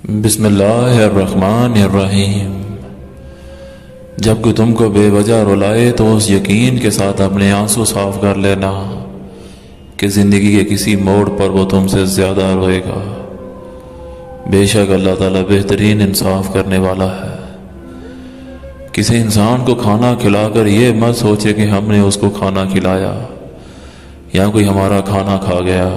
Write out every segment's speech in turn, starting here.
بسم اللہ الرحمن الرحیم۔ جب کہ تم کو بے وجہ رلائے تو اس یقین کے ساتھ اپنے آنسو صاف کر لینا کہ زندگی کے کسی موڑ پر وہ تم سے زیادہ روئے گا۔ بے شک اللہ تعالیٰ بہترین انصاف کرنے والا ہے۔ کسی انسان کو کھانا کھلا کر یہ مت سوچے کہ ہم نے اس کو کھانا کھلایا یا کوئی ہمارا کھانا کھا گیا،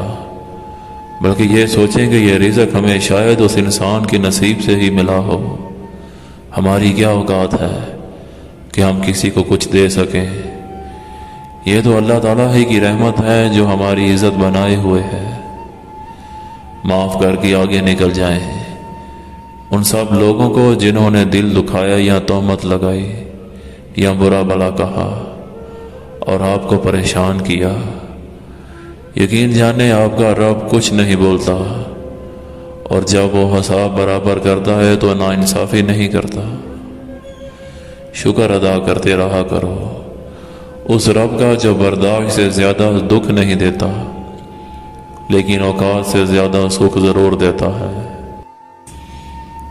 بلکہ یہ سوچیں کہ یہ رزق ہمیں شاید اس انسان کے نصیب سے ہی ملا ہو۔ ہماری کیا اوقات ہے کہ ہم کسی کو کچھ دے سکیں؟ یہ تو اللہ تعالیٰ ہی کی رحمت ہے جو ہماری عزت بنائے ہوئے ہے۔ معاف کر کے آگے نکل جائیں ان سب لوگوں کو جنہوں نے دل دکھایا یا تہمت لگائی یا برا بھلا کہا اور آپ کو پریشان کیا۔ یقین جانے آپ کا رب کچھ نہیں بولتا، اور جب وہ حساب برابر کرتا ہے تو ناانصافی نہیں کرتا۔ شکر ادا کرتے رہا کرو اس رب کا جو برداشت سے زیادہ دکھ نہیں دیتا، لیکن اوقات سے زیادہ سکھ ضرور دیتا ہے۔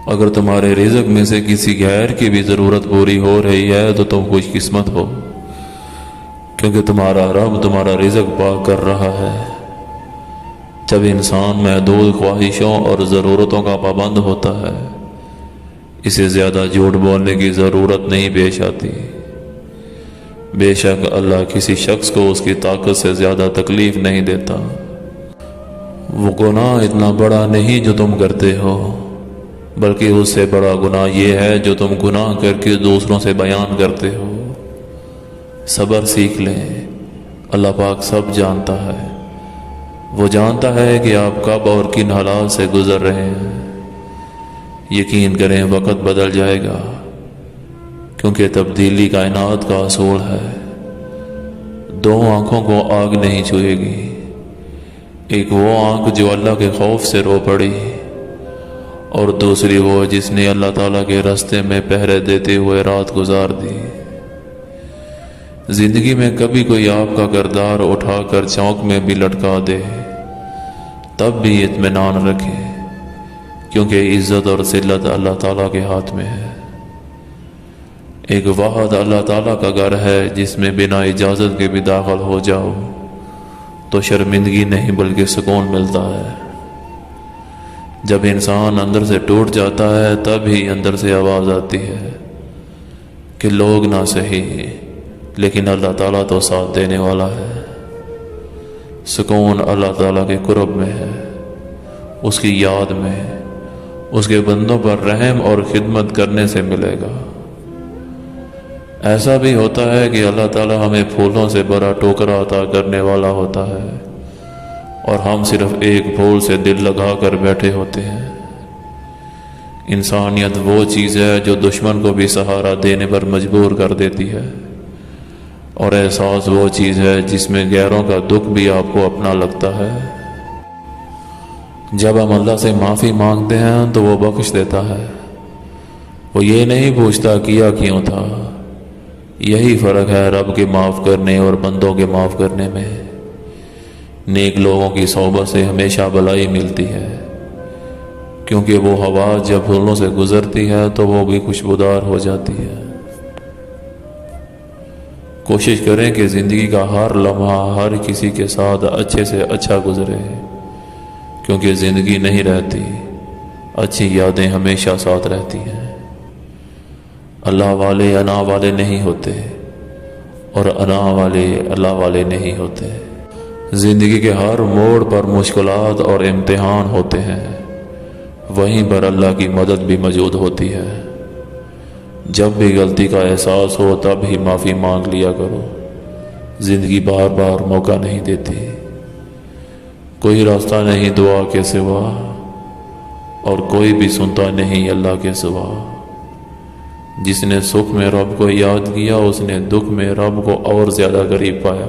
اگر تمہارے رزق میں سے کسی غیر کی بھی ضرورت پوری ہو رہی ہے تو تم خوش قسمت ہو، کیونکہ تمہارا رب تمہارا رزق پاک کر رہا ہے۔ جب انسان محدود خواہشوں اور ضرورتوں کا پابند ہوتا ہے، اسے زیادہ جھوٹ بولنے کی ضرورت نہیں پیش آتی۔ بے شک اللہ کسی شخص کو اس کی طاقت سے زیادہ تکلیف نہیں دیتا۔ وہ گناہ اتنا بڑا نہیں جو تم کرتے ہو، بلکہ اس سے بڑا گناہ یہ ہے جو تم گناہ کر کے دوسروں سے بیان کرتے ہو۔ صبر سیکھ لیں، اللہ پاک سب جانتا ہے۔ وہ جانتا ہے کہ آپ کب اور کن حالات سے گزر رہے ہیں۔ یقین کریں وقت بدل جائے گا، کیونکہ تبدیلی کائنات کا اصول ہے۔ دو آنکھوں کو آگ نہیں چھوئے گی، ایک وہ آنکھ جو اللہ کے خوف سے رو پڑی، اور دوسری وہ جس نے اللہ تعالیٰ کے راستے میں پہرے دیتے ہوئے رات گزار دی۔ زندگی میں کبھی کوئی آپ کا کردار اٹھا کر چوک میں بھی لٹکا دے، تب بھی اطمینان رکھیں، کیونکہ عزت اور ذلت اللہ تعالیٰ کے ہاتھ میں ہے۔ ایک واحد اللہ تعالیٰ کا گھر ہے جس میں بنا اجازت کے بھی داخل ہو جاؤ تو شرمندگی نہیں بلکہ سکون ملتا ہے۔ جب انسان اندر سے ٹوٹ جاتا ہے تب ہی اندر سے آواز آتی ہے کہ لوگ نہ صحیح، لیکن اللہ تعالیٰ تو ساتھ دینے والا ہے۔ سکون اللہ تعالیٰ کے قرب میں ہے، اس کی یاد میں، اس کے بندوں پر رحم اور خدمت کرنے سے ملے گا۔ ایسا بھی ہوتا ہے کہ اللہ تعالیٰ ہمیں پھولوں سے بڑا ٹوکرا عطا کرنے والا ہوتا ہے، اور ہم صرف ایک پھول سے دل لگا کر بیٹھے ہوتے ہیں۔ انسانیت وہ چیز ہے جو دشمن کو بھی سہارا دینے پر مجبور کر دیتی ہے، اور احساس وہ چیز ہے جس میں غیروں کا دکھ بھی آپ کو اپنا لگتا ہے۔ جب ہم اللہ سے معافی مانگتے ہیں تو وہ بخش دیتا ہے۔ وہ یہ نہیں پوچھتا کیا کیوں تھا۔ یہی فرق ہے رب کے معاف کرنے اور بندوں کے معاف کرنے میں۔ نیک لوگوں کی صحبت سے ہمیشہ بھلائی ملتی ہے، کیونکہ وہ ہوا جب پھولوں سے گزرتی ہے تو وہ بھی خوشبودار ہو جاتی ہے۔ کوشش کریں کہ زندگی کا ہر لمحہ ہر کسی کے ساتھ اچھے سے اچھا گزرے، کیونکہ زندگی نہیں رہتی، اچھی یادیں ہمیشہ ساتھ رہتی ہیں۔ اللہ والے انا والے نہیں ہوتے، اور انا والے اللہ والے نہیں ہوتے۔ زندگی کے ہر موڑ پر مشکلات اور امتحان ہوتے ہیں، وہیں پر اللہ کی مدد بھی موجود ہوتی ہے۔ جب بھی غلطی کا احساس ہو تب ہی معافی مانگ لیا کرو، زندگی بار بار موقع نہیں دیتی۔ کوئی راستہ نہیں دعا کے سوا، اور کوئی بھی سنتا نہیں اللہ کے سوا۔ جس نے سکھ میں رب کو یاد کیا اس نے دکھ میں رب کو اور زیادہ قریب پایا۔